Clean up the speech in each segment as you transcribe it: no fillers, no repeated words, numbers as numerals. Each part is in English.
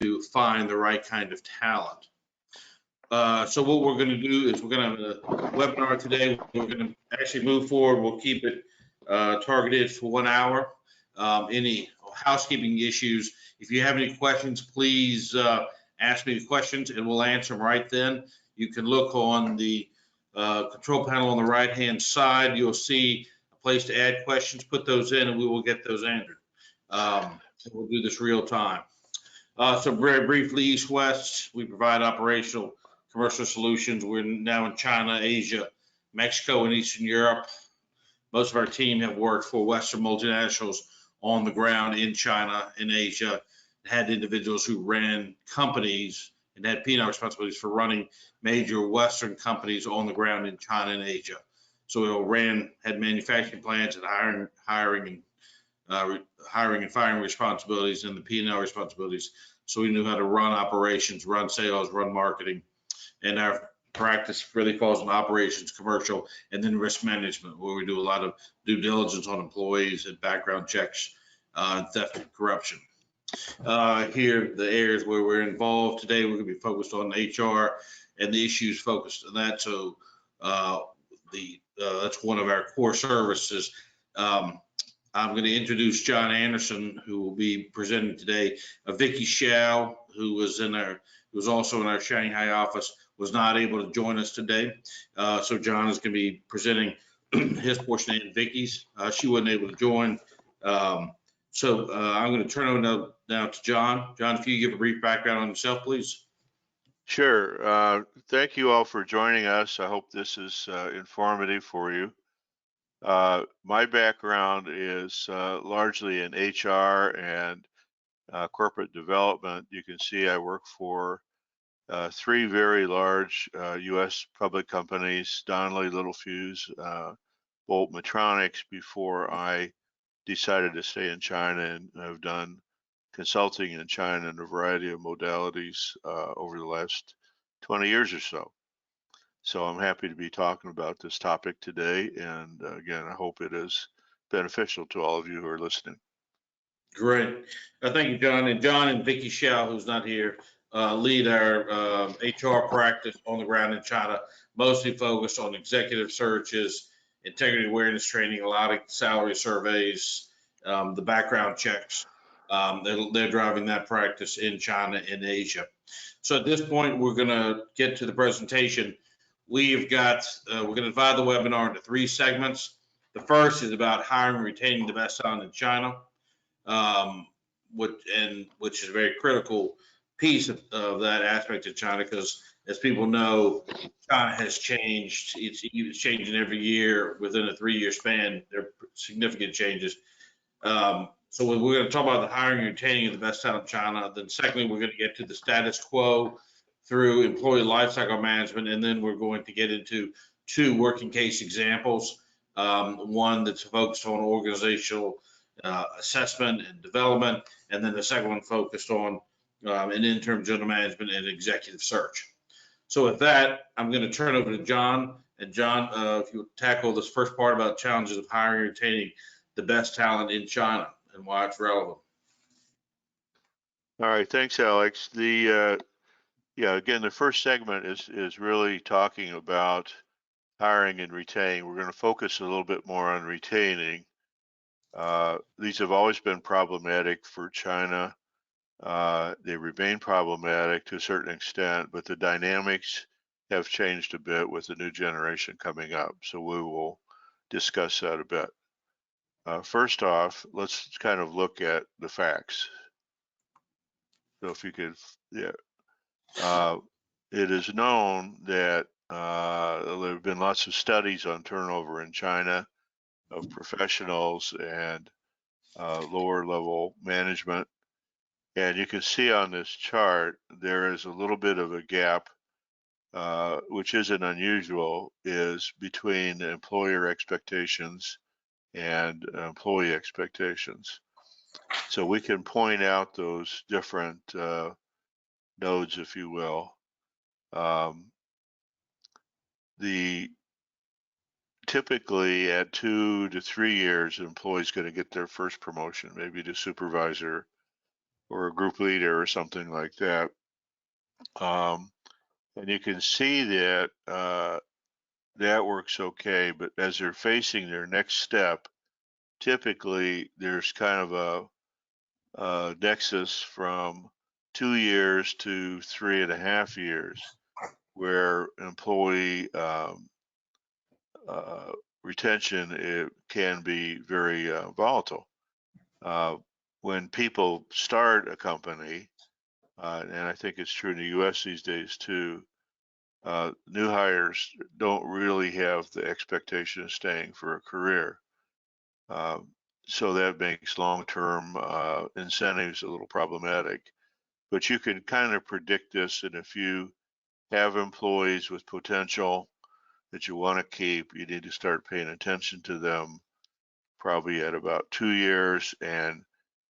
to find the right kind of talent. So what we're going to do is we're going to have a webinar today. We're going to actually move forward. We'll keep it targeted for 1 hour. Any housekeeping issues, if you have any questions, please ask me the questions and we'll answer them right then. You can look on the control panel on the right-hand side. You'll see a place to add questions. Put those in and we will get those answered. We'll do this real time. So very briefly, East-West, we provide operational commercial solutions. We're now in China, Asia, Mexico, and Eastern Europe. Most of our team have worked for Western multinationals on the ground in China, in Asia, had individuals who ran companies and had P&L responsibilities for running major Western companies on the ground in China and Asia. So we had manufacturing plants and hiring and firing responsibilities and the P&L responsibilities. So we knew how to run operations, run sales, run marketing. And our practice really falls on operations, commercial, and then risk management, where we do a lot of due diligence on employees and background checks, theft and corruption. Here, the areas where we're involved today, we're going to be focused on HR and the issues focused on that. So that's one of our core services. I'm going to introduce John Anderson, who will be presenting today. Vicky Xiao, who was also in our Shanghai office, was not able to join us today. So John is going to be presenting his portion and Vicky's. She wasn't able to join. So I'm going to turn over now to John. John, if you give a brief background on yourself, please. Sure. Thank you all for joining us. I hope this is informative for you. My background is largely in HR and corporate development. You can see I work for 3 very large U.S. public companies, Donnelley, Littelfuse, Bolt, Medtronics, before I decided to stay in China, and I've done consulting in China in a variety of modalities over the last 20 years or so. So I'm happy to be talking about this topic today, and again, I hope it is beneficial to all of you who are listening. Great. Thank you, John. And John and Vicky Xiao, who's not here, lead our HR practice on the ground in China, mostly focused on executive searches, integrity awareness training, a lot of salary surveys, the background checks. They're driving that practice in China and Asia. So at this point, we're going to get to the presentation. We're going to divide the webinar into 3 segments. The first is about hiring and retaining the best talent in China, which is a very critical piece of that aspect of China, because as people know, China has changed. It's changing every year within a 3-year span. There are significant changes. So we're going to talk about the hiring and retaining of the best talent in China. Then secondly, we're going to get to the status quo through employee lifecycle management, and then we're going to get into 2 working case examples. One that's focused on organizational assessment and development, and then the second one focused on an interim general management and executive search. So with that, I'm going to turn over to John. And John, if you tackle this first part about challenges of hiring and retaining the best talent in China and why it's relevant. All right, thanks, Alex. Again, the first segment is really talking about hiring and retaining. We're going to focus a little bit more on retaining. These have always been problematic for China. They remain problematic to a certain extent, but the dynamics have changed a bit with the new generation coming up. So we will discuss that a bit. First off, let's kind of look at the facts. So if you could, it is known that there have been lots of studies on turnover in China of professionals and lower level management. And you can see on this chart, there is a little bit of a gap, which isn't unusual, is between employer expectations and employee expectations. So we can point out those different nodes, if you will. Typically at 2 to 3 years, an employee's going to get their first promotion, maybe to supervisor, or a group leader or something like that. And you can see that that works okay, but as they're facing their next step, typically there's kind of a nexus from 2 years to 3.5 years, where employee uh, retention it can be very volatile. When people start a company, and I think it's true in the U.S. these days too, new hires don't really have the expectation of staying for a career. So that makes long-term incentives a little problematic. But you can kind of predict this, and if you have employees with potential that you want to keep, you need to start paying attention to them probably at about 2 years and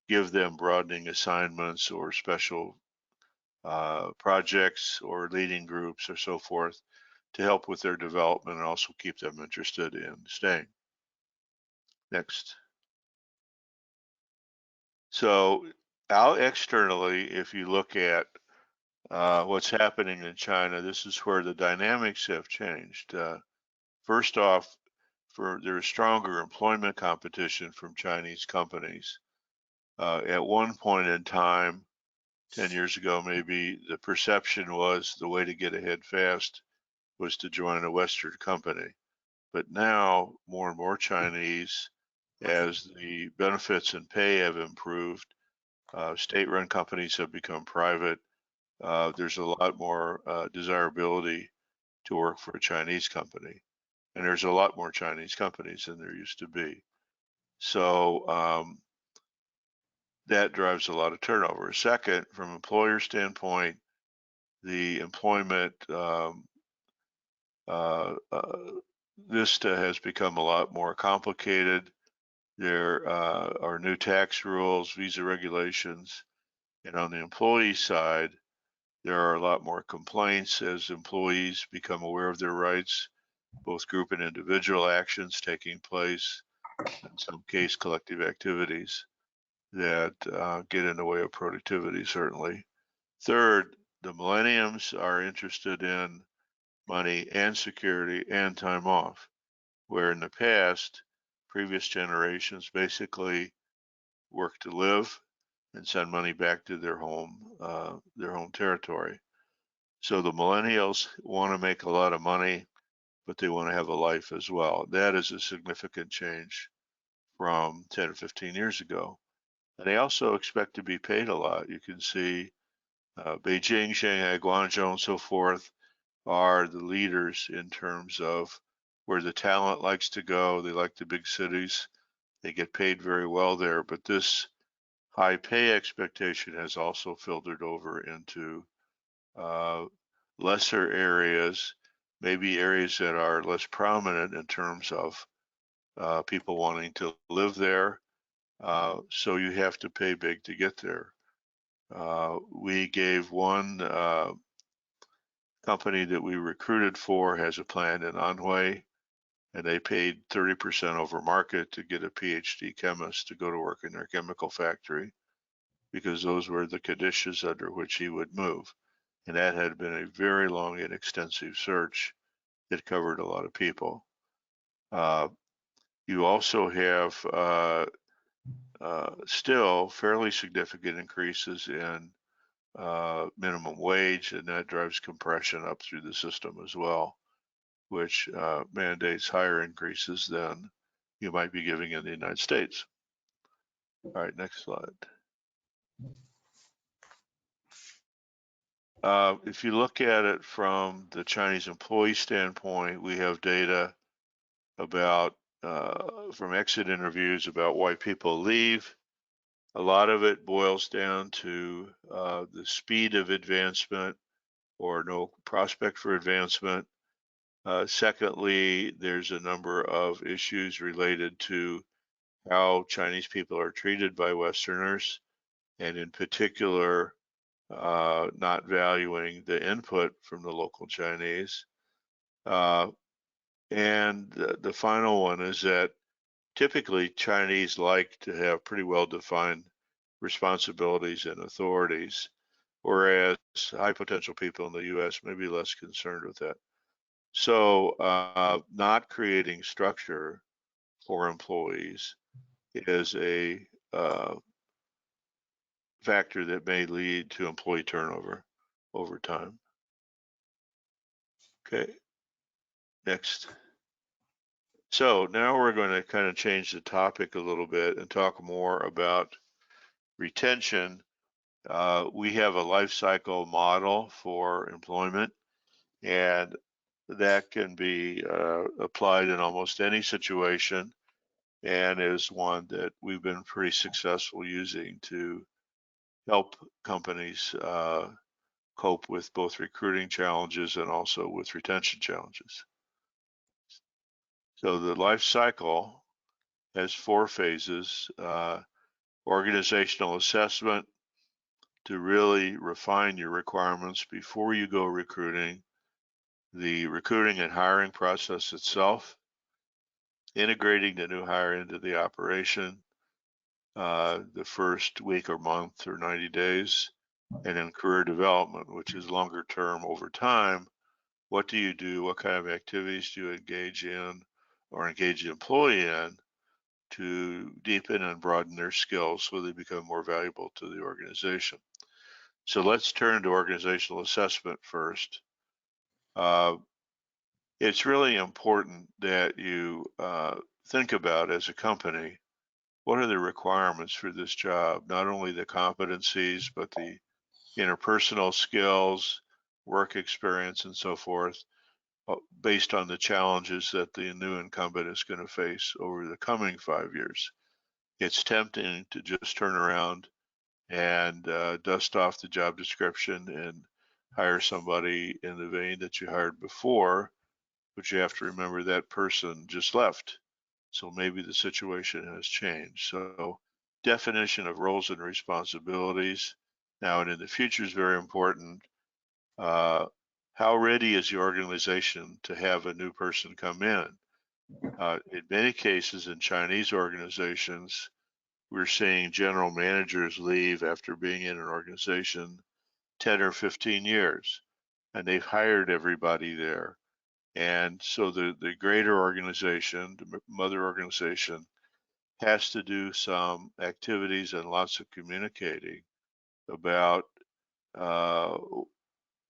give them broadening assignments or special projects or leading groups or so forth to help with their development and also keep them interested in staying. Next. So out externally, if you look at what's happening in China, this is where the dynamics have changed. First off, there's stronger employment competition from Chinese companies. At one point in time, 10 years ago maybe, the perception was the way to get ahead fast was to join a Western company. But now more and more Chinese, as the benefits and pay have improved, state-run companies have become private. There's a lot more desirability to work for a Chinese company. And there's a lot more Chinese companies than there used to be. So that drives a lot of turnover. Second, from employer standpoint, the employment vista has become a lot more complicated. There are new tax rules, visa regulations, and on the employee side, there are a lot more complaints as employees become aware of their rights, both group and individual actions taking place, in some case collective activities that get in the way of productivity, certainly. Third, the millenniums are interested in money and security and time off, where in the past, previous generations basically worked to live and send money back to their home territory. So the millennials want to make a lot of money, but they want to have a life as well. That is a significant change from 10 or 15 years ago. And they also expect to be paid a lot. You can see Beijing, Shanghai, Guangzhou, and so forth are the leaders in terms of where the talent likes to go. They like the big cities. They get paid very well there. But this high pay expectation has also filtered over into lesser areas, maybe areas that are less prominent in terms of people wanting to live there. So you have to pay big to get there. We gave one company that we recruited for has a plant in Anhui, and they paid 30% over market to get a PhD chemist to go to work in their chemical factory because those were the conditions under which he would move. And that had been a very long and extensive search that covered a lot of people. You also have still fairly significant increases in minimum wage, and that drives compression up through the system as well, which mandates higher increases than you might be giving in the United States. All right, next slide. If you look at it from the Chinese employee standpoint, we have data about from exit interviews about why people leave. A lot of it boils down to the speed of advancement or no prospect for advancement. Secondly, there's a number of issues related to how Chinese people are treated by Westerners, and in particular, not valuing the input from the local Chinese. And the final one is that typically Chinese like to have pretty well defined responsibilities and authorities, whereas high potential people in the U.S. may be less concerned with that. So not creating structure for employees is a factor that may lead to employee turnover over time. Okay, next. So now we're going to kind of change the topic a little bit and talk more about retention. We have a life cycle model for employment, and that can be applied in almost any situation, and is one that we've been pretty successful using to help companies cope with both recruiting challenges and also with retention challenges. So the life cycle has 4 phases: organizational assessment, to really refine your requirements before you go recruiting, the recruiting and hiring process itself, integrating the new hire into the operation, the first week or month or 90 days, and then career development, which is longer term over time. What do you do? What kind of activities do you engage in or engage the employee in to deepen and broaden their skills so they become more valuable to the organization? So let's turn to organizational assessment first. It's really important that you think about, as a company, what are the requirements for this job? Not only the competencies, but the interpersonal skills, work experience, and so forth, based on the challenges that the new incumbent is going to face over the coming 5 years. It's tempting to just turn around and dust off the job description and hire somebody in the vein that you hired before, but you have to remember that person just left. So maybe the situation has changed. So definition of roles and responsibilities now and in the future is very important. How ready is the organization to have a new person come in? In many cases in Chinese organizations, we're seeing general managers leave after being in an organization 10 or 15 years, and they've hired everybody there. And so the greater organization, the mother organization, has to do some activities and lots of communicating about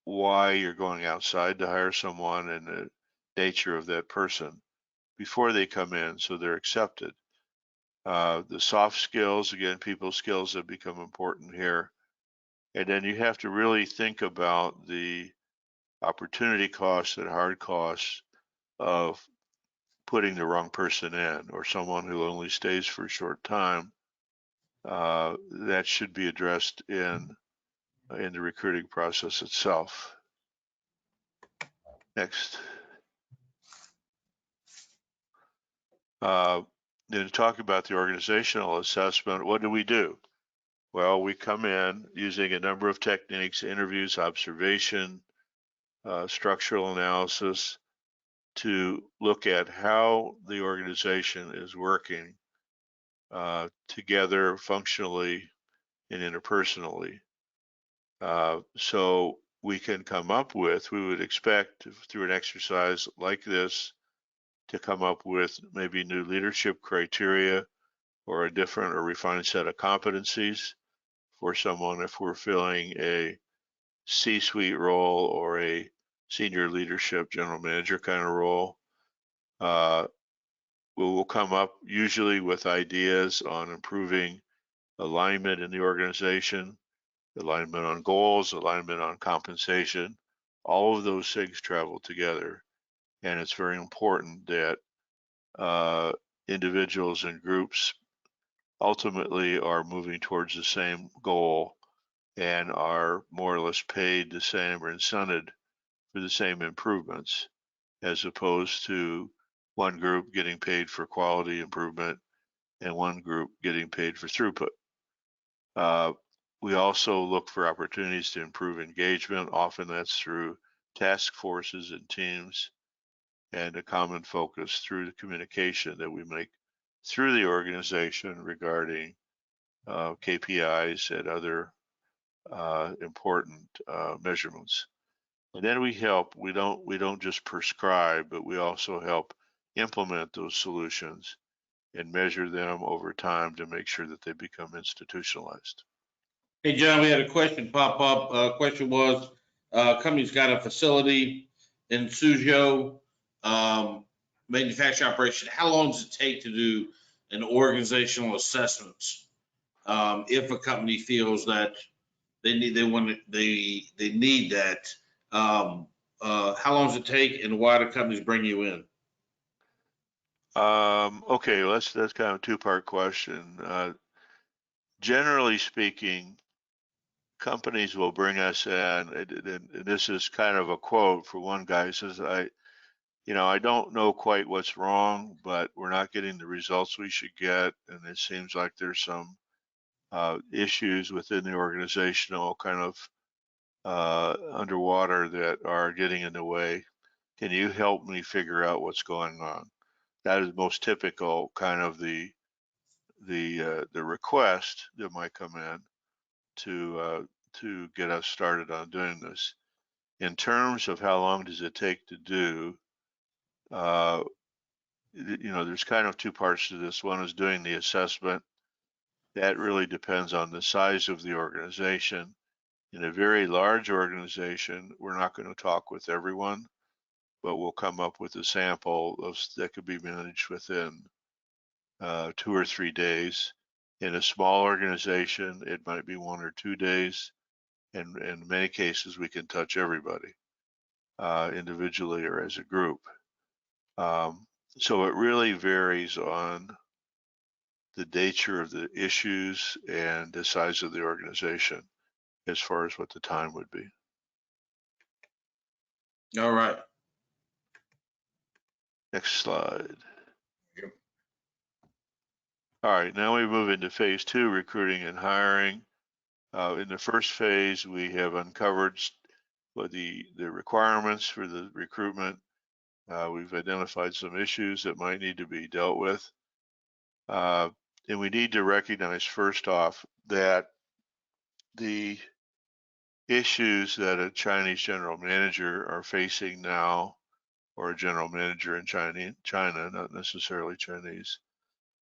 why you're going outside to hire someone and the nature of that person before they come in, so they're accepted. The soft skills, again, people skills have become important here. And then you have to really think about the opportunity costs and hard costs of putting the wrong person in, or someone who only stays for a short time. That should be addressed in the recruiting process itself. Next. Then to talk about the organizational assessment, what do we do? Well, we come in using a number of techniques: interviews, observation, structural analysis, to look at how the organization is working together functionally and interpersonally. So we can come up with, we would expect through an exercise like this, to come up with maybe new leadership criteria or a different or refined set of competencies for someone if we're filling a C-suite role or a senior leadership general manager kind of role. We will come up usually with ideas on improving alignment in the organization, alignment on goals, alignment on compensation. All of those things travel together, and it's very important that individuals and groups ultimately are moving towards the same goal and are more or less paid the same or incented for the same improvements, as opposed to one group getting paid for quality improvement and one group getting paid for throughput. We also look for opportunities to improve engagement. Often that's through task forces and teams, and a common focus through the communication that we make through the organization regarding KPIs and other important measurements. And then we help. We don't just prescribe, but we also help implement those solutions and measure them over time to make sure that they become institutionalized. Hey, John, we had a question pop up. Question was, company's got a facility in Suzhou, manufacturing operation. How long does it take to do an organizational assessments? If a company feels that they need that, how long does it take and why do companies bring you in? Okay, that's kind of a two-part question. Generally speaking, companies will bring us in, and this is kind of a quote for one guy. He says, I don't know quite what's wrong, but we're not getting the results we should get, and it seems like there's some issues within the organizational kind of underwater that are getting in the way. Can you help me figure out what's going on? That is most typical kind of the request that might come in to get us started on doing this. In terms of how long does it take to do, there's kind of two parts to this. One is doing the assessment. That really depends on the size of the organization. In a very large organization, we're not going to talk with everyone, but we'll come up with a sample that could be managed within 2 or 3 days. In a small organization, it might be 1 or 2 days. And in many cases, we can touch everybody individually or as a group. So it really varies on the nature of the issues and the size of the organization as far as what the time would be. All right. Next slide. Yep. All right, now we move into phase 2, recruiting and hiring. In the first phase, we have uncovered the requirements for the recruitment. We've identified some issues that might need to be dealt with. And we need to recognize first off that the issues that a Chinese general manager are facing now, or a general manager in China, not necessarily Chinese,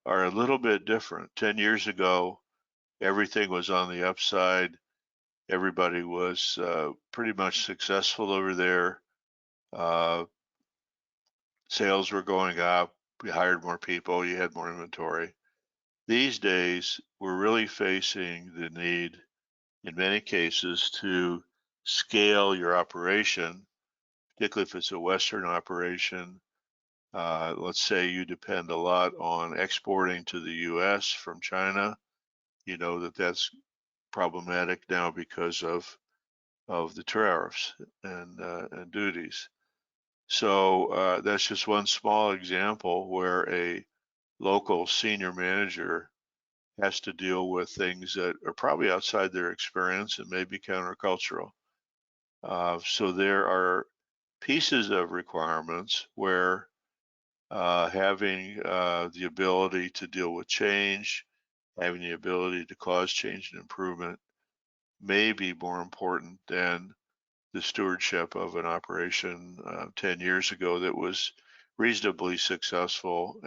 are a little bit different. 10 years ago, everything was on the upside. Everybody was pretty much successful over there. Sales were going up. We hired more people. You had more inventory. These days, we're really facing the need, in many cases, to scale your operation, particularly if it's a Western operation. Let's say you depend a lot on exporting to the US from China. You know that's problematic now because of the tariffs and duties. So that's just one small example where a local senior manager has to deal with things that are probably outside their experience and may be countercultural. So there are pieces of requirements where having the ability to deal with change, having the ability to cause change and improvement may be more important than the stewardship of an operation 10 years ago that was reasonably successful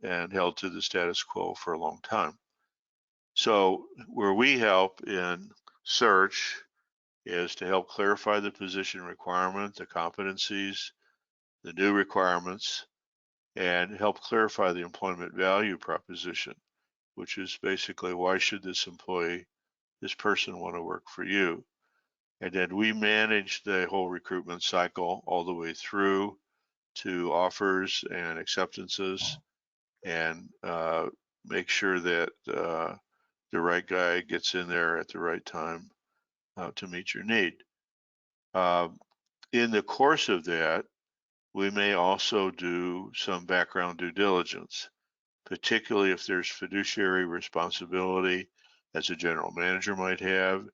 and held to the status quo for a long time. So where we help in search is to help clarify the position requirement, the competencies, the new requirements, and help clarify the employment value proposition, which is basically why should this person want to work for you? And then we manage the whole recruitment cycle all the way through to offers and acceptances and make sure that the right guy gets in there at the right time to meet your need. In the course of that, we may also do some background due diligence, particularly if there's fiduciary responsibility as a general manager might have,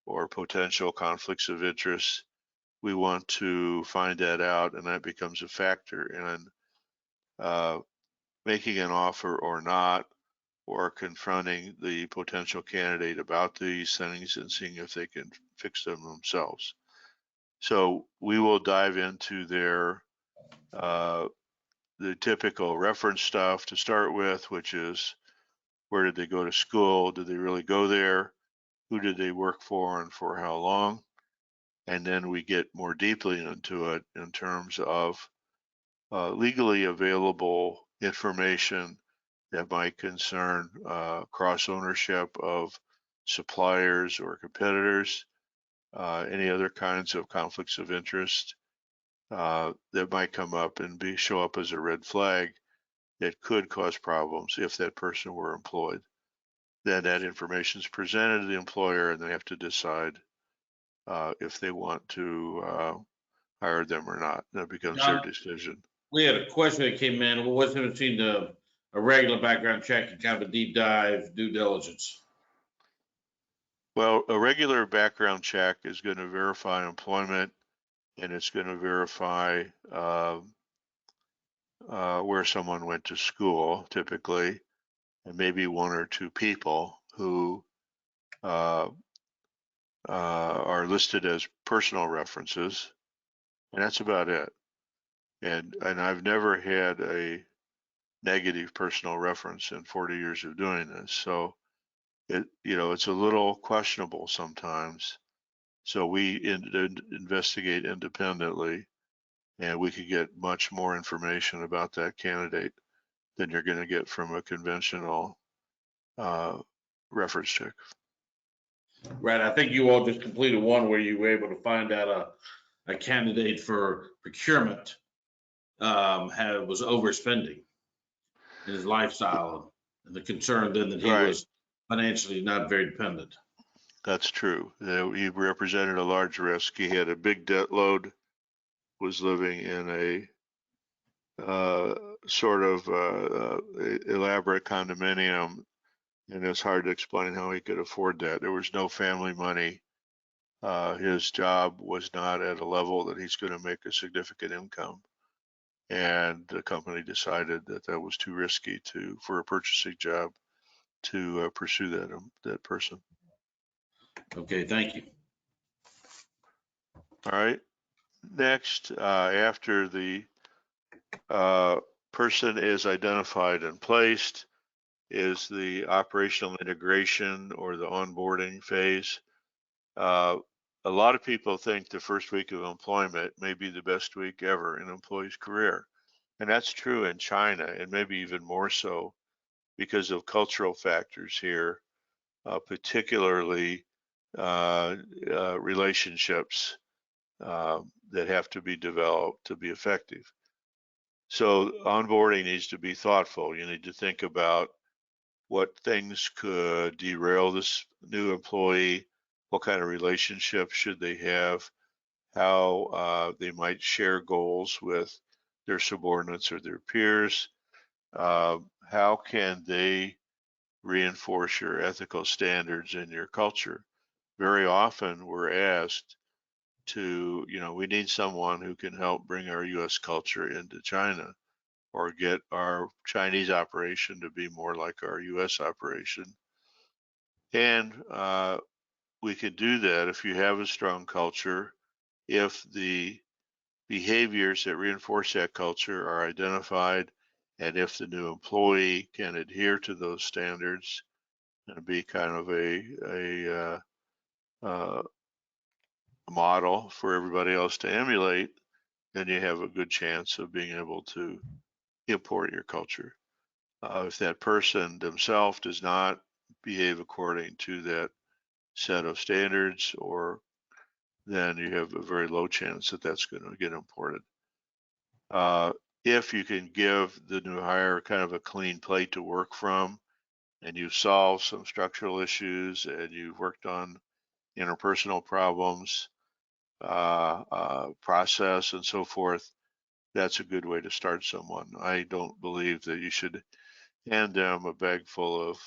or potential conflicts of interest. We want to find that out, and that becomes a factor in making an offer or not, or confronting the potential candidate about these things and seeing if they can fix them themselves. So we will dive into their the typical reference stuff to start with, which is where did they go to school? Did they really go there? Who did they work for and for how long? And then we get more deeply into it in terms of legally available information that might concern cross ownership of suppliers or competitors, any other kinds of conflicts of interest that might come up and show up as a red flag that could cause problems if that person were employed. Then that information is presented to the employer and they have to decide if they want to hire them or not. That becomes their Now, decision. we had a question that came in. What's in between a regular background check and kind of a deep dive due diligence? Well, a regular background check is going to verify employment, and it's going to verify where someone went to school, typically, and maybe one or two people who are listed as personal references, and that's about it. And I've never had a negative personal reference in 40 years of doing this, so it's a little questionable sometimes. So we investigate independently, and we could get much more information about that candidate than you're going to get from a conventional reference check. Right. I think you all just completed one where you were able to find out a candidate for procurement was overspending in his lifestyle, and the concern then that he Right. was financially not very dependent. That's true. He represented a large risk. He had a big debt load, was living in a sort of elaborate condominium, and it's hard to explain how he could afford that. There was no family money. His job was not at a level that he's going to make a significant income, and the company decided that that was too risky for a purchasing job to pursue that person. Okay, thank you. All right. Next, after the person is identified and placed, is the operational integration or the onboarding phase. A lot of people think the first week of employment may be the best week ever in an employee's career. And that's true in China, and maybe even more so because of cultural factors here, particularly relationships that have to be developed to be effective. So onboarding needs to be thoughtful. You need to think about what things could derail this new employee, what kind of relationship should they have, how they might share goals with their subordinates or their peers, how can they reinforce your ethical standards and your culture. Very often we're asked to, we need someone who can help bring our US culture into China or get our Chinese operation to be more like our US operation. And we could do that if you have a strong culture, if the behaviors that reinforce that culture are identified, and if the new employee can adhere to those standards and be kind of a model for everybody else to emulate, then you have a good chance of being able to import your culture. If that person themselves does not behave according to that set of standards, then you have a very low chance that that's going to get imported. If you can give the new hire kind of a clean plate to work from, and you've solved some structural issues, and you've worked on interpersonal problems, process, and so forth, that's a good way to start someone. I don't believe that you should hand them a bag full of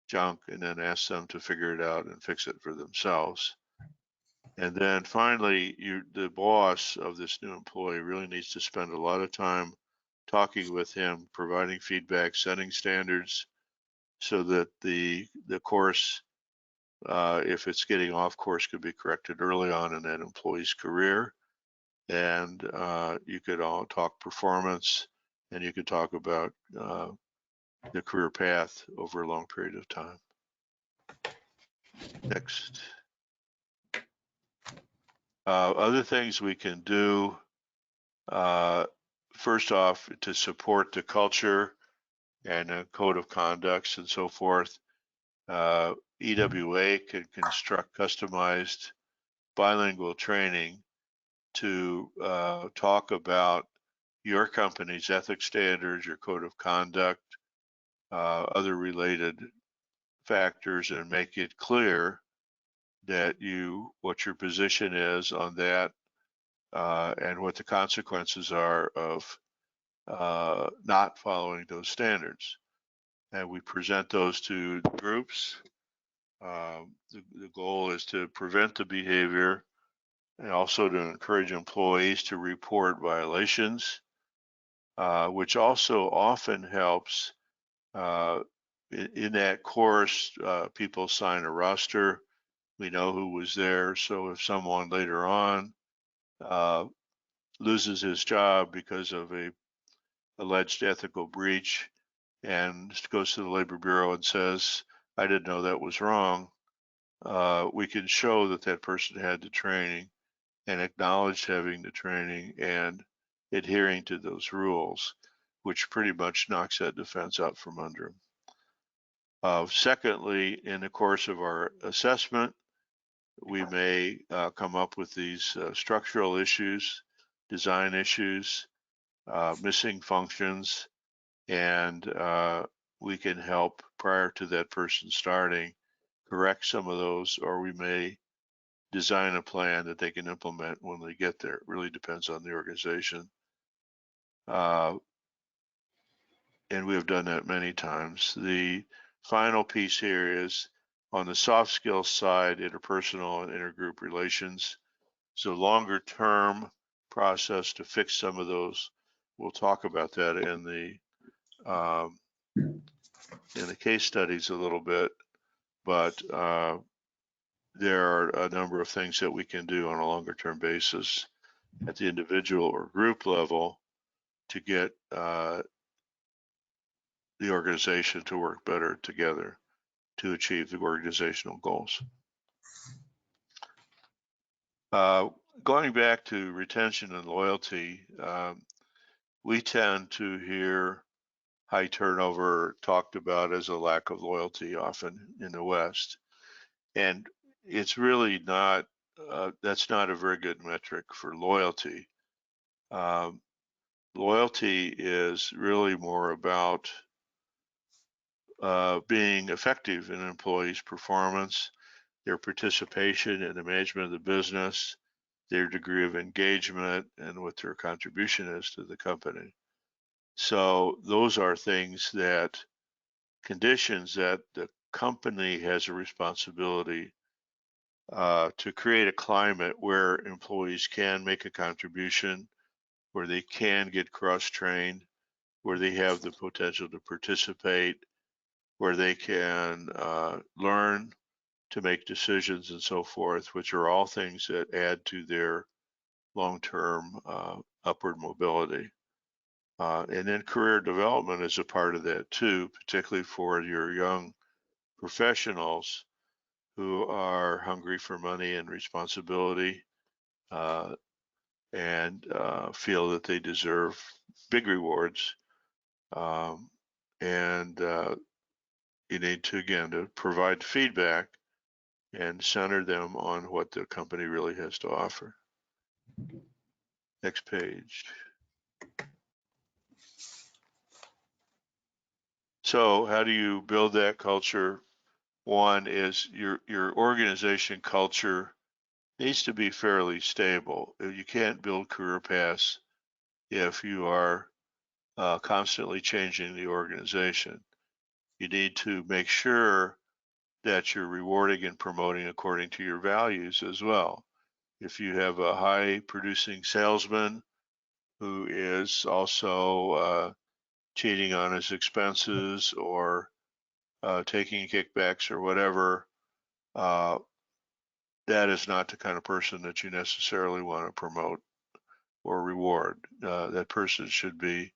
junk and then ask them to figure it out and fix it for themselves. And then finally, the boss of this new employee really needs to spend a lot of time talking with him, providing feedback, setting standards, so that the course, if it's getting off course, could be corrected early on in that employee's career. And you could all talk performance, and you could talk about the career path over a long period of time. Next. Other things we can do, first off, to support the culture and a code of conducts and so forth, EWA can construct customized bilingual training to talk about your company's ethics standards, your code of conduct, other related factors, and make it clear that what your position is on that, and what the consequences are of not following those standards. And we present those to groups. The goal is to prevent the behavior and also to encourage employees to report violations, which also often helps. In that course, people sign a roster. We know who was there. So if someone later on loses his job because of a alleged ethical breach and goes to the Labor Bureau and says, I didn't know that was wrong, we can show that that person had the training and acknowledged having the training and adhering to those rules, which pretty much knocks that defense out from under him. Secondly, in the course of our assessment, we may come up with these structural issues, design issues, missing functions, and we can help prior to that person starting correct some of those, or we may design a plan that they can implement when they get there. It really depends on the organization. And we have done that many times. The final piece here is on the soft skills side, interpersonal and intergroup relations. So longer term process to fix some of those. We'll talk about that in the case studies a little bit, but there are a number of things that we can do on a longer term basis at the individual or group level to get the organization to work better together to achieve the organizational goals. Going back to retention and loyalty, we tend to hear high turnover talked about as a lack of loyalty often in the West. And it's really not, that's not a very good metric for loyalty. Loyalty is really more about being effective in an employee's performance, their participation in the management of the business, their degree of engagement, and what their contribution is to the company. So those are things that, conditions that the company has a responsibility to create a climate where employees can make a contribution, where they can get cross-trained, where they have the potential to participate, where they can learn to make decisions and so forth, which are all things that add to their long-term upward mobility. And then career development is a part of that too, particularly for your young professionals who are hungry for money and responsibility and feel that they deserve big rewards. And you need to, again, to provide feedback and center them on what the company really has to offer. Next page. So how do you build that culture? One is your organization culture needs to be fairly stable. You can't build career paths if you are constantly changing the organization. You need to make sure that you're rewarding and promoting according to your values as well. If you have a high producing salesman who is also cheating on his expenses or taking kickbacks or whatever, that is not the kind of person that you necessarily want to promote or reward. That person should be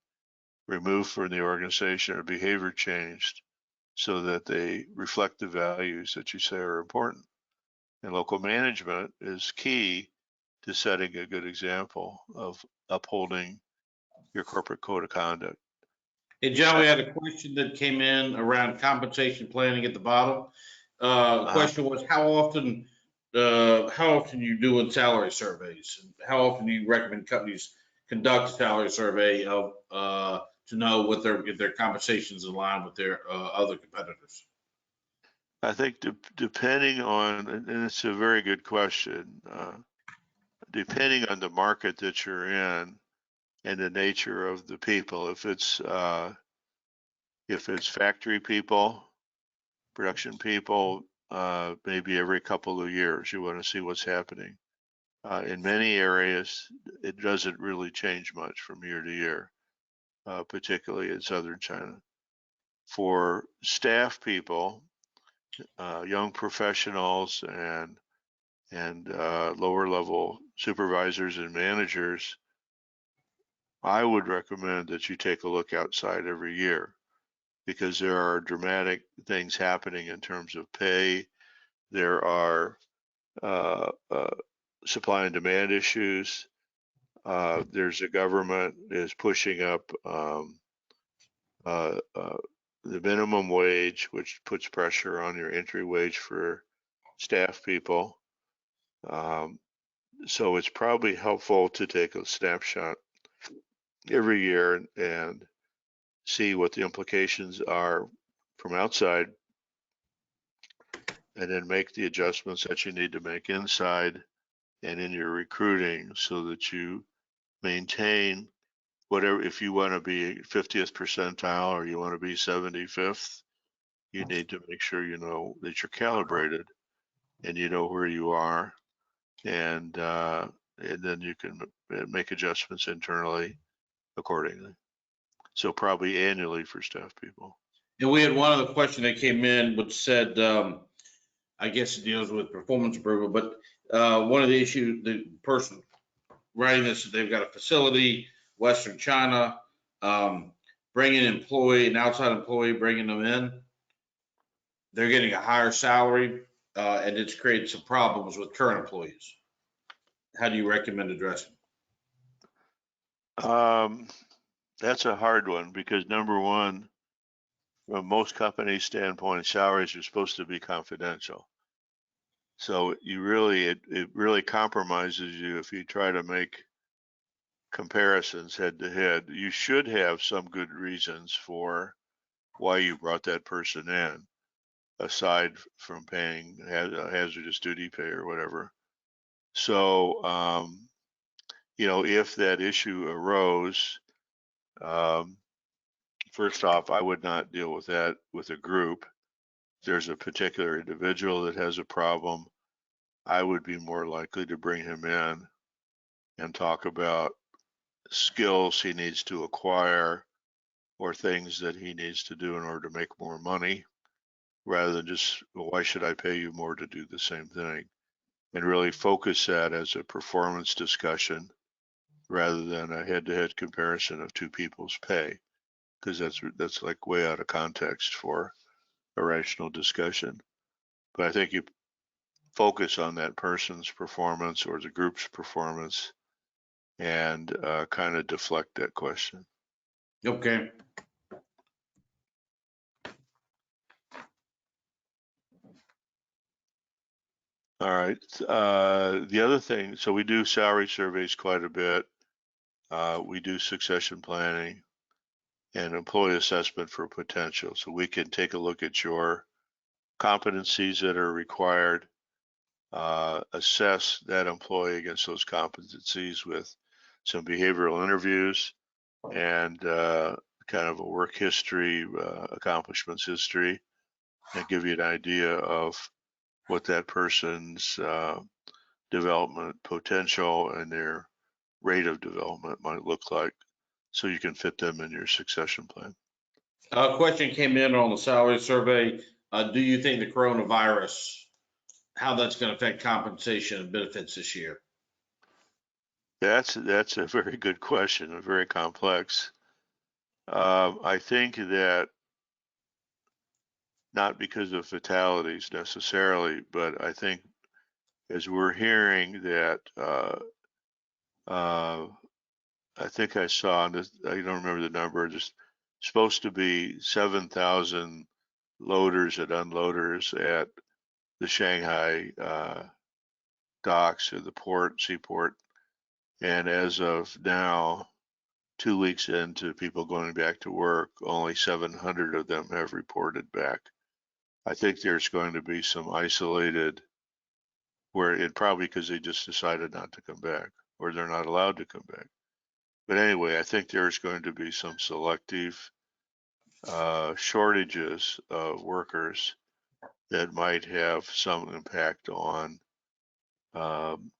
removed from the organization or behavior changed so that they reflect the values that you say are important. And local management is key to setting a good example of upholding your corporate code of conduct. Hey, John, we had a question that came in around compensation planning at the bottom. The question was how often you doing salary surveys? How often do you recommend companies conduct a salary survey of to know what their compensation's in line with their other competitors? I think depending on, and it's a very good question, depending on the market that you're in and the nature of the people, if it's factory people, production people, maybe every couple of years you want to see what's happening. In many areas, it doesn't really change much from year to year, particularly in southern China. For staff people, young professionals and lower level supervisors and managers, I would recommend that you take a look outside every year because there are dramatic things happening in terms of pay. There are supply and demand issues. There's a government is pushing up the minimum wage, which puts pressure on your entry wage for staff people. So it's probably helpful to take a snapshot every year and see what the implications are from outside, and then make the adjustments that you need to make inside and in your recruiting so that you maintain whatever. If you want to be 50th percentile or you want to be 75th, you need to make sure you know that you're calibrated and you know where you are, and then you can make adjustments internally accordingly. So probably annually for staff people. And we had one other question that came in which said, I guess it deals with performance improvement, but one of the issues, the person writing this, they've got a facility, Western China, bringing an outside employee, bringing them in. They're getting a higher salary, and it's created some problems with current employees. How do you recommend addressing? That's a hard one because number one, from most companies' standpoint, salaries are supposed to be confidential. So it really compromises you if you try to make comparisons head to head. You should have some good reasons for why you brought that person in, aside from paying hazardous duty pay or whatever. So, if that issue arose, first off, I would not deal with that with a group. If there's a particular individual that has a problem, I would be more likely to bring him in and talk about skills he needs to acquire or things that he needs to do in order to make more money, rather than just, well, why should I pay you more to do the same thing? And really focus that as a performance discussion rather than a head-to-head comparison of two people's pay, because that's like way out of context for a rational discussion. But I think you focus on that person's performance or the group's performance and kind of deflect that question. Okay. All right. The other thing, so we do salary surveys quite a bit. We do succession planning and employee assessment for potential. So we can take a look at your competencies that are required, assess that employee against those competencies with some behavioral interviews and kind of a work history, accomplishments history, and give you an idea of what that person's development potential and their rate of development might look like, so you can fit them in your succession plan. A question came in on the salary survey. Do you think the coronavirus, how that's going to affect compensation and benefits this year? That's a very good question, and very complex. I think that not because of fatalities necessarily, but I think as we're hearing that, I think I saw on this, I don't remember the number, just supposed to be 7,000 loaders and unloaders at the Shanghai docks or the seaport. And as of now, 2 weeks into people going back to work, only 700 of them have reported back. I think there's going to be some isolated where it probably because they just decided not to come back or they're not allowed to come back. But anyway, I think there's going to be some selective shortages of workers that might have some impact on um,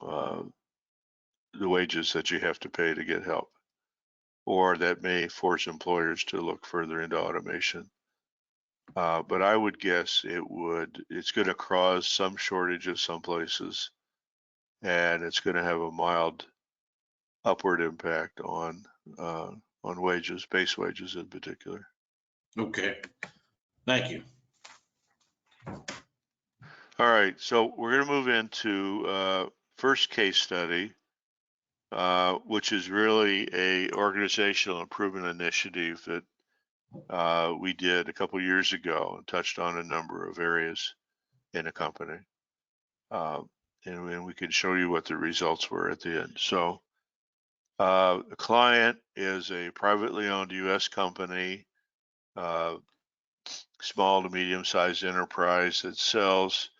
uh, the wages that you have to pay to get help, or that may force employers to look further into automation. But I would guess it's going to cause some shortages some places, and it's going to have a mild upward impact on wages, base wages in particular. Okay, thank you. All right, so we're going to move into first case study, which is really a organizational improvement initiative that we did a couple years ago and touched on a number of areas in a company. And we can show you what the results were at the end. So the client is a privately owned U.S. company, small to medium-sized enterprise that sells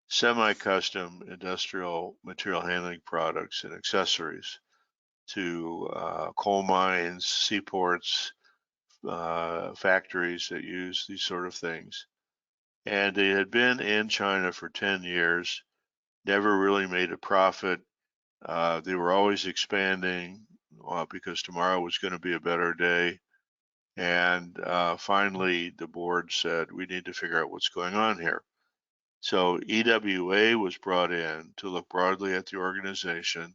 semi-custom industrial material handling products and accessories to coal mines, seaports, factories that use these sort of things. And they had been in China for 10 years, never really made a profit. They were always expanding because tomorrow was going to be a better day. And finally, the board said, we need to figure out what's going on here. So EWA was brought in to look broadly at the organization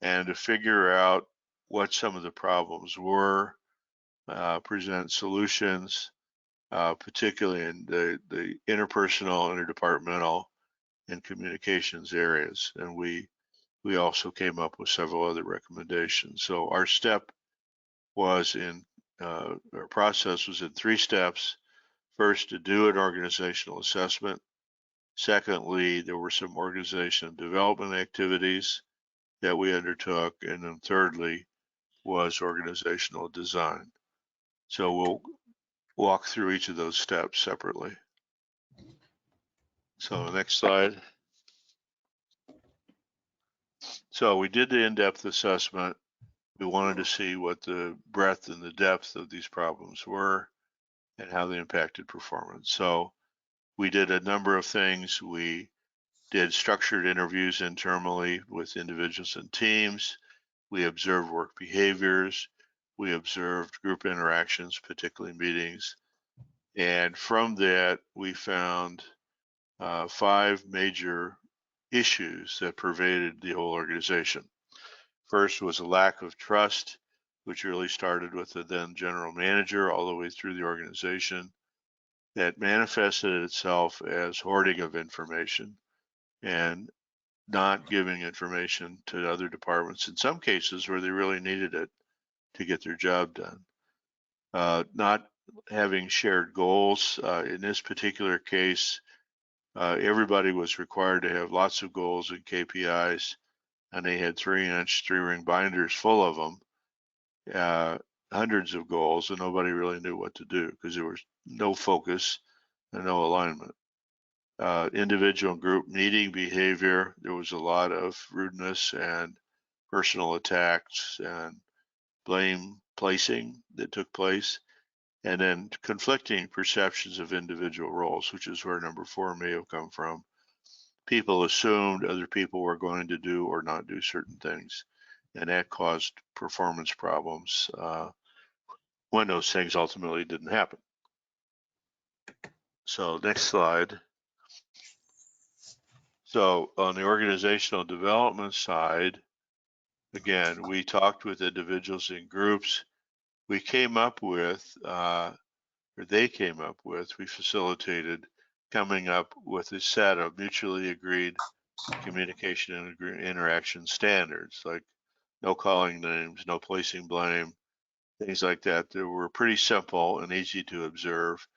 and to figure out what some of the problems were, present solutions, particularly in the interpersonal, interdepartmental, and communications areas. And we also came up with several other recommendations. So our process was in 3 steps. First, to do an organizational assessment. Secondly, there were some organizational development activities that we undertook. And then thirdly was organizational design. So we'll walk through each of those steps separately. So next slide. So we did the in-depth assessment. We wanted to see what the breadth and the depth of these problems were and how they impacted performance. So we did a number of things. We did structured interviews internally with individuals and teams. We observed work behaviors. We observed group interactions, particularly meetings. And from that, we found 5 major issues that pervaded the whole organization. First was a lack of trust, which really started with the then general manager all the way through the organization, that manifested itself as hoarding of information and not giving information to other departments in some cases where they really needed it to get their job done. Not having shared goals. In this particular case, everybody was required to have lots of goals and KPIs, and they had 3-inch 3-ring binders full of them, hundreds of goals, and nobody really knew what to do because there was no focus and no alignment. Individual and group meeting behavior, there was a lot of rudeness and personal attacks and blame placing that took place, and then conflicting perceptions of individual roles, which is where number 4 may have come from. People assumed other people were going to do or not do certain things, and that caused performance problems when those things ultimately didn't happen. So next slide. So on the organizational development side, again, we talked with individuals and groups. We came up with, or they came up with, we facilitated coming up with a set of mutually agreed communication and interaction standards, like no calling names, no placing blame, things like that. They were pretty simple and easy to observe.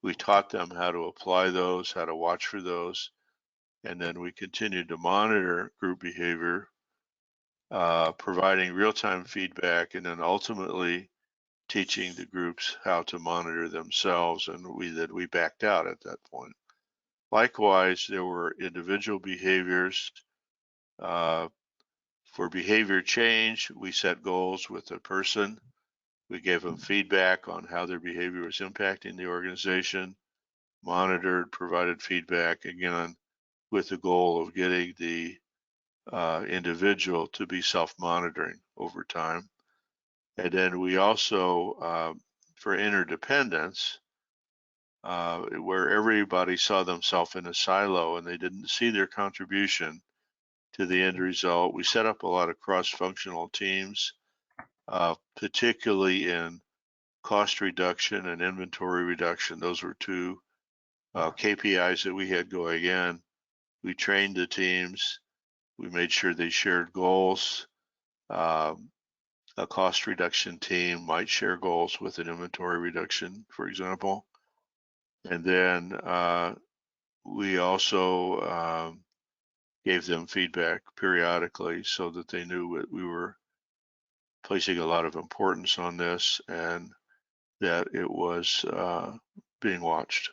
We taught them how to apply those, how to watch for those, and then we continued to monitor group behavior, providing real-time feedback, and then ultimately teaching the groups how to monitor themselves, and we backed out at that point. Likewise, there were individual behaviors. For behavior change, we set goals with a person. We gave them feedback on how their behavior was impacting the organization, monitored, provided feedback, again, with the goal of getting the individual to be self-monitoring over time. And then we also, for interdependence, where everybody saw themselves in a silo and they didn't see their contribution to the end result, we set up a lot of cross-functional teams, particularly in cost reduction and inventory reduction. Those were two KPIs that we had going in. We trained the teams. We made sure they shared goals. A cost reduction team might share goals with an inventory reduction, for example. And then we also gave them feedback periodically so that they knew that we were placing a lot of importance on this and that it was being watched.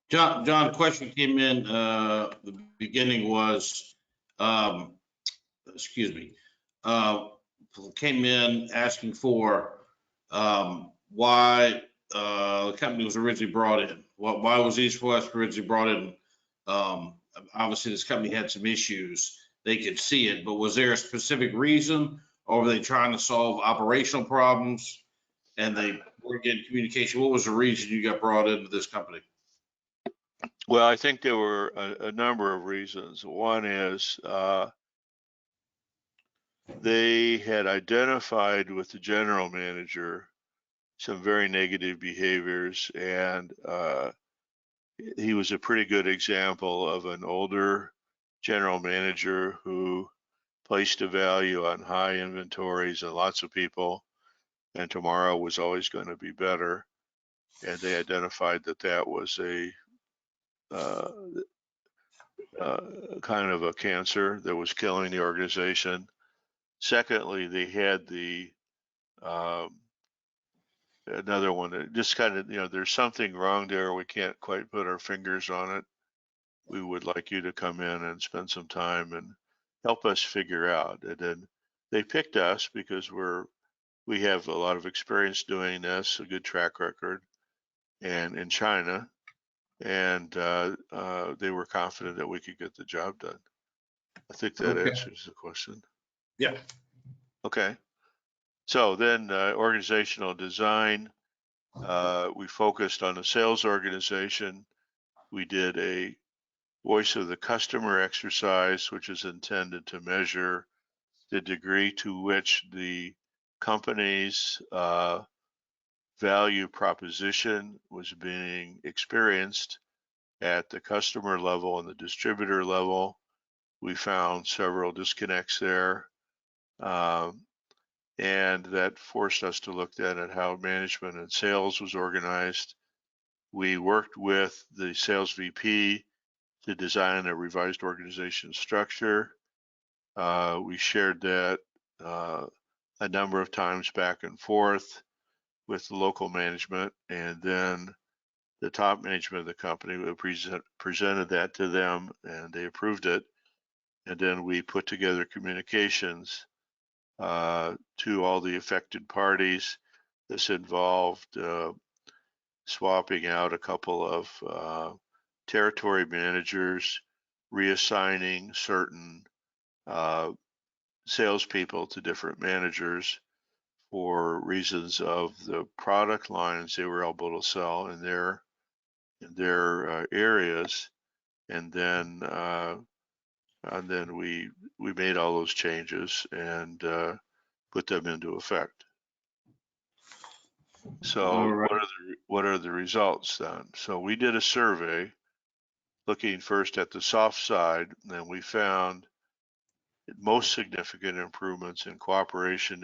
John, question came in, the beginning was, excuse me, came in asking for why the company was originally brought in. Why was East West originally brought in? Obviously, this company had some issues. They could see it, but was there a specific reason, or were they trying to solve operational problems and they were getting communication? What was the reason you got brought into this company? Well, I think there were a number of reasons. One is they had identified with the general manager some very negative behaviors, and he was a pretty good example of an older general manager who placed a value on high inventories and lots of people, and tomorrow was always going to be better. And they identified that that was a kind of a cancer that was killing the organization. Secondly, they had the another one that just kind of, there's something wrong there. We can't quite put our fingers on it. We would like you to come in and spend some time and help us figure out. And then they picked us because we have a lot of experience doing this, a good track record, and in China, and they were confident that we could get the job done. I think that answers the question. Yeah. Okay. So then organizational design, we focused on the sales organization. We did a voice of the customer exercise, which is intended to measure the degree to which the company's value proposition was being experienced at the customer level and the distributor level. We found several disconnects there. And that forced us to look then at how management and sales was organized. We worked with the sales VP to design a revised organization structure. We shared that a number of times back and forth with the local management, and then the top management of the company presented that to them, and they approved it. And then we put together communications to all the affected parties. This involved swapping out a couple of territory managers, reassigning certain salespeople to different managers for reasons of the product lines they were able to sell in their areas, and then we made all those changes and put them into effect. So All right. what are the results then? So we did a survey looking first at the soft side, and we found most significant improvements in cooperation,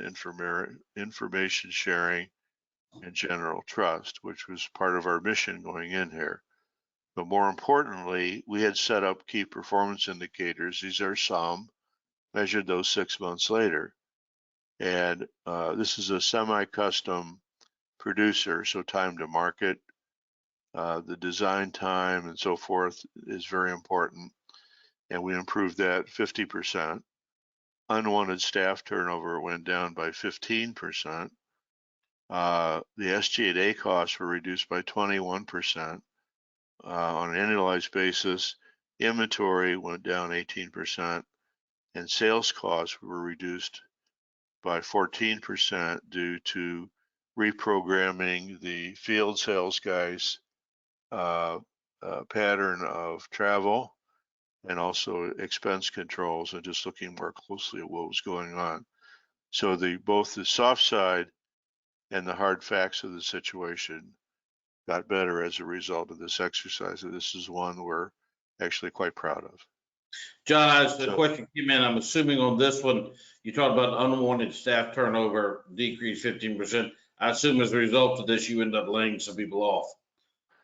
information sharing, and general trust, which was part of our mission going in here. But more importantly, we had set up key performance indicators. These are some, measured those 6 months later. And this is a semi-custom producer, so time to market, the design time and so forth is very important. And we improved that 50%. Unwanted staff turnover went down by 15%. The SG&A costs were reduced by 21%. On an annualized basis, inventory went down 18%, and sales costs were reduced by 14% due to reprogramming the field sales guys' pattern of travel, and also expense controls, and just looking more closely at what was going on. So both the soft side and the hard facts of the situation got better as a result of this exercise. And this is one we're actually quite proud of. John, as the question came in, I'm assuming on this one, you talked about unwanted staff turnover decreased 15%. I assume as a result of this, you end up laying some people off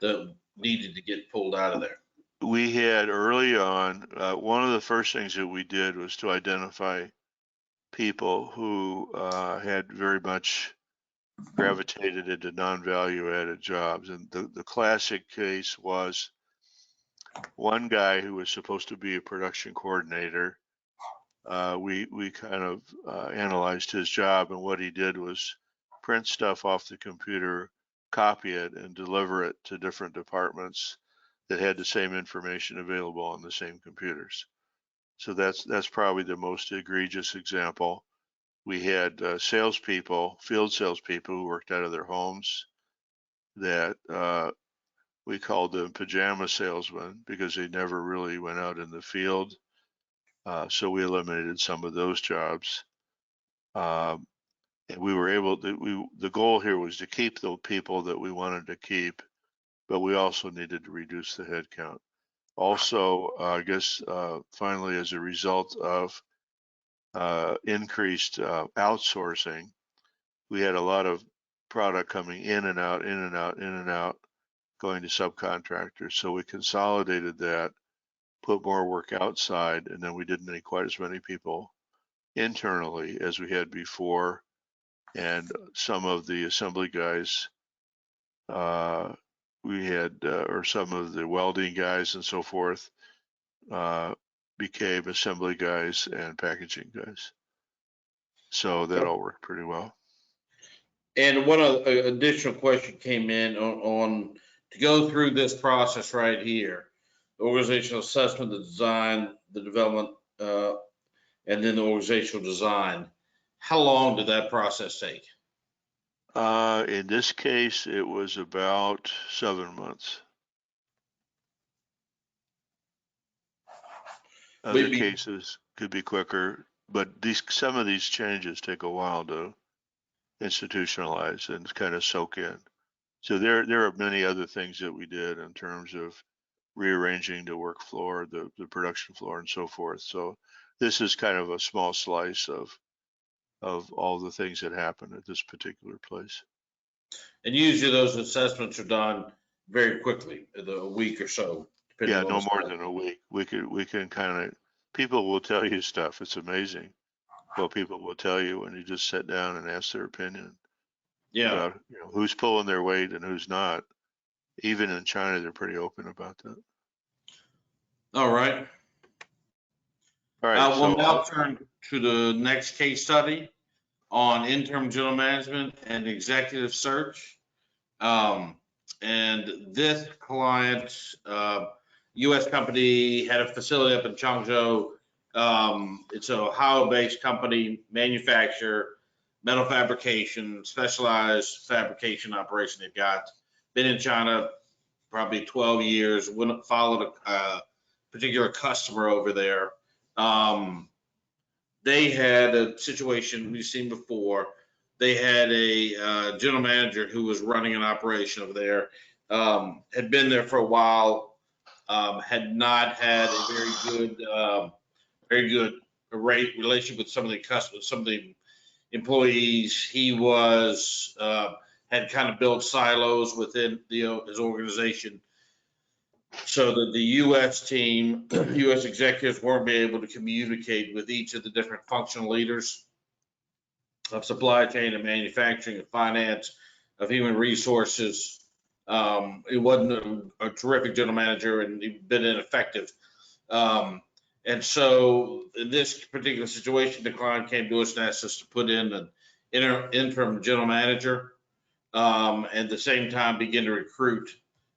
that needed to get pulled out of there. We had early on, one of the first things that we did was to identify people who had very much gravitated into non-value added jobs. And the classic case was one guy who was supposed to be a production coordinator. We kind of analyzed his job, and what he did was print stuff off the computer, copy it, and deliver it to different departments that had the same information available on the same computers. So that's probably the most egregious example. We had salespeople, field salespeople who worked out of their homes that we called them pajama salesmen because they never really went out in the field. So we eliminated some of those jobs. And we were able to, the goal here was to keep the people that we wanted to keep, but we also needed to reduce the headcount. Also, I guess finally, as a result of increased outsourcing, we had a lot of product coming in and out, going to subcontractors. So we consolidated that, put more work outside, and then we didn't need quite as many people internally as we had before. And some of the assembly guys we had, or some of the welding guys and so forth, became assembly guys and packaging guys. So that all worked pretty well. And one additional question came in on to go through this process right here, the organizational assessment, the design, the development, and then the organizational design. How long did that process take? In this case, it was about 7 months. Other cases could be quicker, but some of these changes take a while to institutionalize and kind of soak in. So there are many other things that we did in terms of rearranging the work floor, the production floor, and so forth. So this is kind of a small slice of all the things that happen at this particular place. And usually those assessments are done very quickly, a week or so. Yeah, no more than a week. We can kind of, people will tell you stuff. It's amazing what people will tell you when you just sit down and ask their opinion. Yeah. About, who's pulling their weight and who's not. Even in China, they're pretty open about that. All right. All right. We'll now turn to the next case study on interim general management and executive search. And this client, U.S. company, had a facility up in Changzhou. It's an Ohio-based company, manufacturer. metal fabrication, specialized fabrication operation they've got. Been in China probably 12 years, wouldn't followed a particular customer over there. They had a situation we've seen before. They had a general manager who was running an operation over there, had been there for a while, had not had a very good relationship with some of the customers, some of the employees. He was had kind of built silos within his organization, so that the U.S. team, U.S. executives weren't being able to communicate with each of the different functional leaders of supply chain and manufacturing and finance, of human resources. He wasn't a terrific general manager, and he'd been ineffective. And so in this particular situation, the client came to us and asked us to put in an interim general manager, and at the same time begin to recruit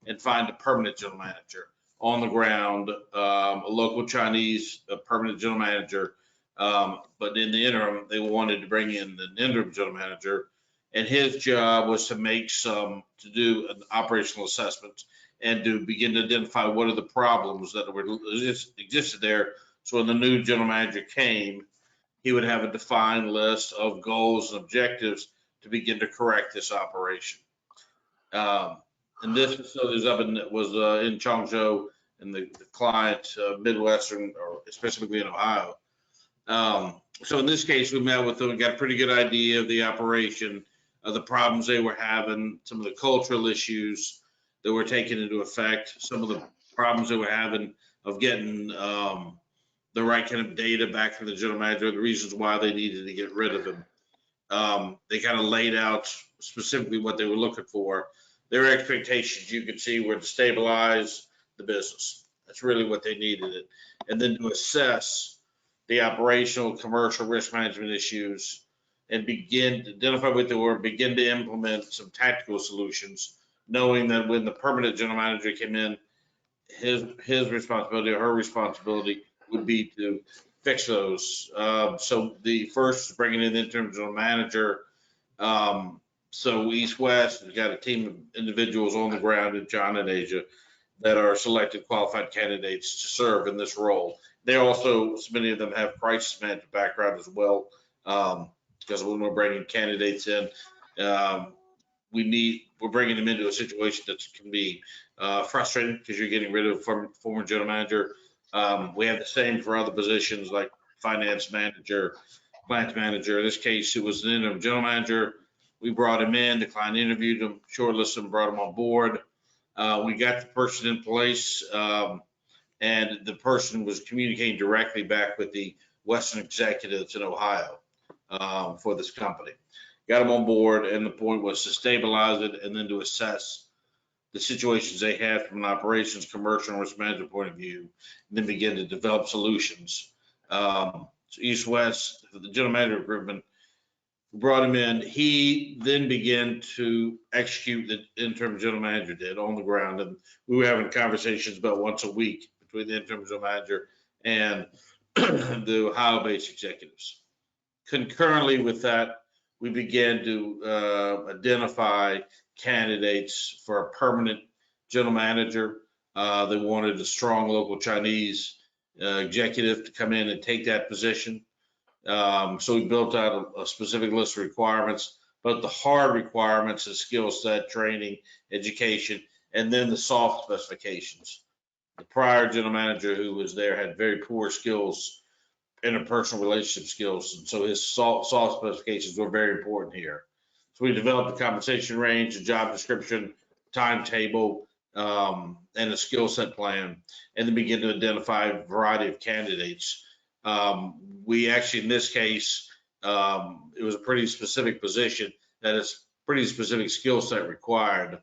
and find a permanent general manager on the ground, a local Chinese permanent general manager. But in the interim, they wanted to bring in an interim general manager, and his job was to to do an operational assessment and to begin to identify what are the problems that existed there. So when the new general manager came, he would have a defined list of goals and objectives to begin to correct this operation. And this facility was in Changzhou, and the client Midwestern, or specifically in Ohio. So in this case, we met with them and got a pretty good idea of the operation, of the problems they were having, some of the cultural issues that were taken into effect, some of the problems they were having of getting the right kind of data back from the general manager, the reasons why they needed to get rid of him. They kind of laid out specifically what they were looking for. Their expectations, you could see, were to stabilize the business. That's really what they needed it. And then to assess the operational, commercial risk management issues and begin to identify what they were, begin to implement some tactical solutions, knowing that when the permanent general manager came in, his responsibility or her responsibility would be to fix those. So the first is bringing in the interim general manager. So East West has got a team of individuals on the ground in China and Asia that are selected qualified candidates to serve in this role. They also, many of them have crisis management background as well, because when we're bringing candidates in, we're bringing them into a situation that can be frustrating because you're getting rid of a former general manager. We have the same for other positions like finance manager, plant manager. In this case, it was an interim general manager. We brought him in, the client interviewed him, shortlisted him, brought him on board. We got the person in place, and the person was communicating directly back with the Western executives in Ohio for this company. Got him on board, and the point was to stabilize it and then to assess the situations they had from an operations, commercial, and risk management point of view, and then begin to develop solutions. So East West, the general manager agreement, brought him in. He then began to execute the interim general manager did on the ground, and we were having conversations about once a week between the interim general manager and the Ohio-based executives. Concurrently with that, we began to identify candidates for a permanent general manager. They wanted a strong local Chinese executive to come in and take that position. So we built out a specific list of requirements, but the hard requirements is skill set, training, education, and then the soft specifications. The prior general manager who was there had very poor skills, interpersonal relationship skills, and so his soft specifications were very important here. So we developed a compensation range, a job description, timetable, and a skill set plan, and then begin to identify a variety of candidates. We actually, in this case, it was a pretty specific position that is pretty specific skill set required.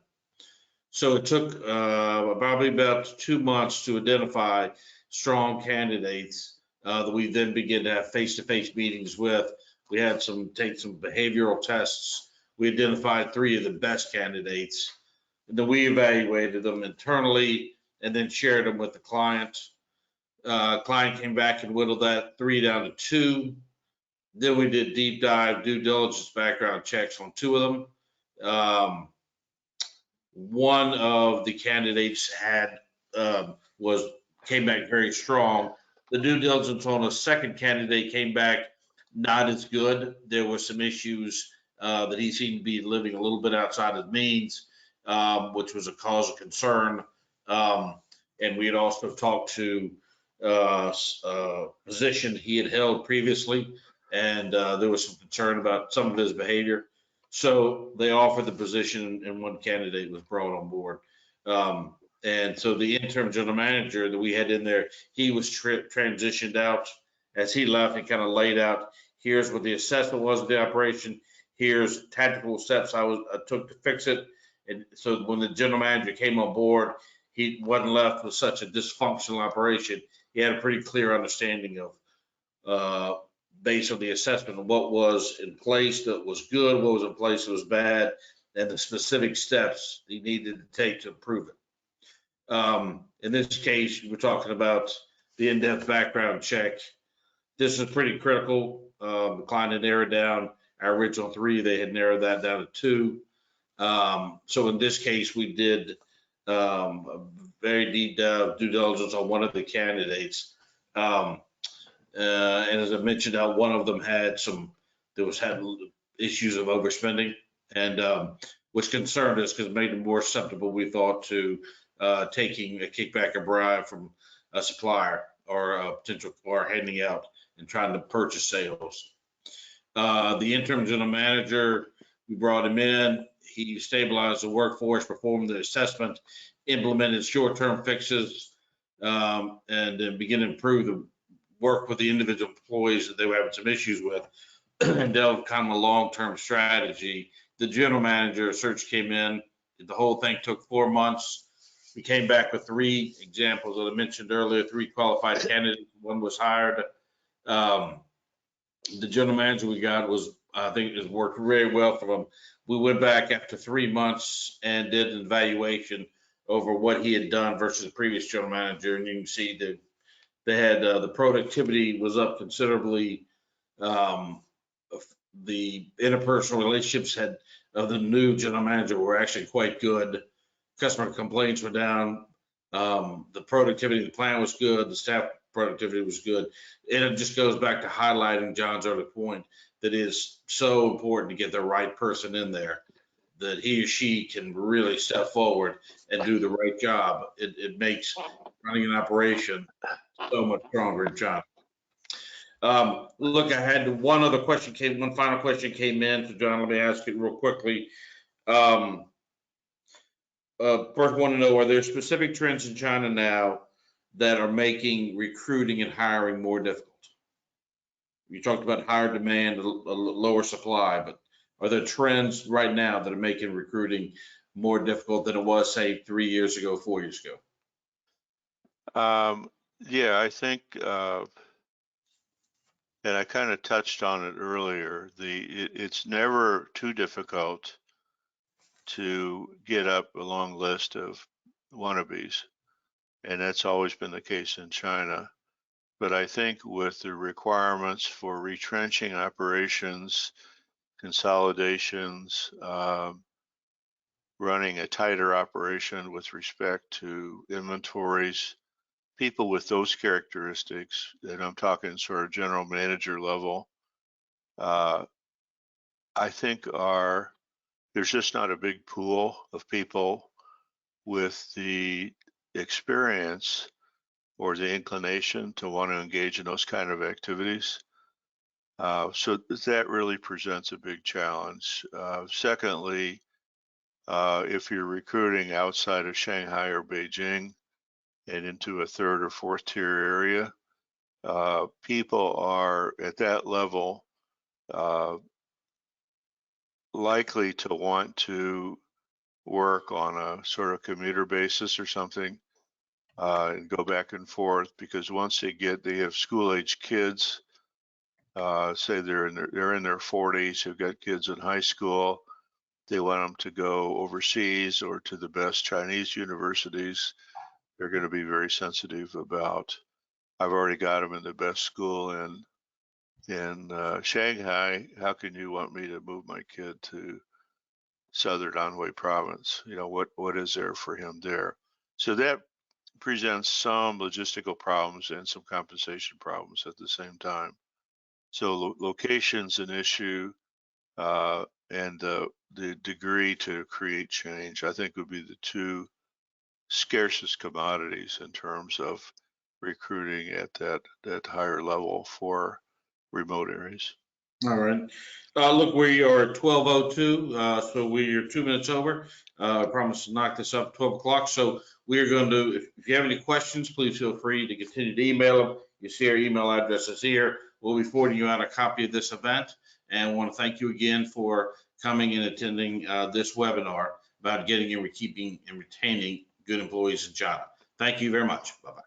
So it took probably about 2 months to identify strong candidates that we then begin to have face-to-face meetings with. We had take some behavioral tests. We identified 3 of the best candidates, and then we evaluated them internally and then shared them with the client. Client came back and whittled that 3 down to 2. Then we did deep dive due diligence background checks on 2 of them. One of the candidates had was came back very strong. The due diligence on a second candidate came back not as good. There were some issues that he seemed to be living a little bit outside his means, which was a cause of concern. And we had also talked to a position he had held previously, and there was some concern about some of his behavior. So they offered the position, and one candidate was brought on board. And so the interim general manager that we had in there, he was transitioned out as he left and kind of laid out, here's what the assessment was of the operation. Here's tactical steps I took to fix it. And so when the general manager came on board, he wasn't left with such a dysfunctional operation. He had a pretty clear understanding of, based on the assessment of what was in place that was good, what was in place that was bad, and the specific steps he needed to take to improve it. In this case, we're talking about the in-depth background check. This is pretty critical. The client had narrowed down our original 3. They had narrowed that down to 2. So in this case, we did a very deep due diligence on one of the candidates. And as I mentioned, one of them had issues of overspending, and which concerned us because it made them more susceptible, we thought, to taking a kickback or bribe from a supplier or a potential or handing out and trying to purchase sales. The interim general manager, we brought him in. He stabilized the workforce, performed the assessment, implemented short-term fixes, and then began to improve the work with the individual employees that they were having some issues with, and develop kind of a long-term strategy. The general manager search came in. The whole thing took 4 months. We came back with 3 examples that I mentioned earlier, 3 qualified candidates. One was hired. The general manager we got was, I think, has worked very well for them. We went back after 3 months and did an evaluation over what he had done versus the previous general manager, and you can see that they had the productivity was up considerably. The interpersonal relationships of the new general manager were actually quite good. Customer complaints were down. The productivity of the plant was good. The staff productivity was good. And it just goes back to highlighting John's earlier point that it is so important to get the right person in there, that he or she can really step forward and do the right job. It makes running an operation so much stronger, John. Look, I had one final question came in. So John, let me ask it real quickly. First, want to know, are there specific trends in China now that are making recruiting and hiring more difficult? You talked about higher demand, a lower supply, but are there trends right now that are making recruiting more difficult than it was, say, 3 years ago, 4 years ago? Yeah, I think, and I kind of touched on it earlier, it's never too difficult to get up a long list of wannabes, and that's always been the case in China. But I think with the requirements for retrenching operations, consolidations, running a tighter operation with respect to inventories, people with those characteristics, and I'm talking sort of general manager level, I think there's just not a big pool of people with the experience or the inclination to want to engage in those kind of activities. So that really presents a big challenge. Secondly, if you're recruiting outside of Shanghai or Beijing and into a 3rd or 4th tier area, people are at that level likely to want to work on a sort of commuter basis or something, and go back and forth, because once they have school age kids, say they're in their 40s, who've got kids in high school, they want them to go overseas or to the best Chinese universities. They're going to be very sensitive about, I've already got them in the best school in Shanghai, how can you want me to move my kid to Southern Anhui province? You know, what is there for him there? So that presents some logistical problems and some compensation problems at the same time. So location's an issue, and the degree to create change, I think, would be the two scarcest commodities in terms of recruiting at that higher level for remote areas. All right. Look, we are at 12:02, so we are 2 minutes over. I promise to knock this up 12 o'clock. So we are going to, if you have any questions, please feel free to continue to email them. You see our email addresses here. We'll be forwarding you out a copy of this event. And I want to thank you again for coming and attending this webinar about getting and keeping and retaining good employees in China. Thank you very much. Bye-bye.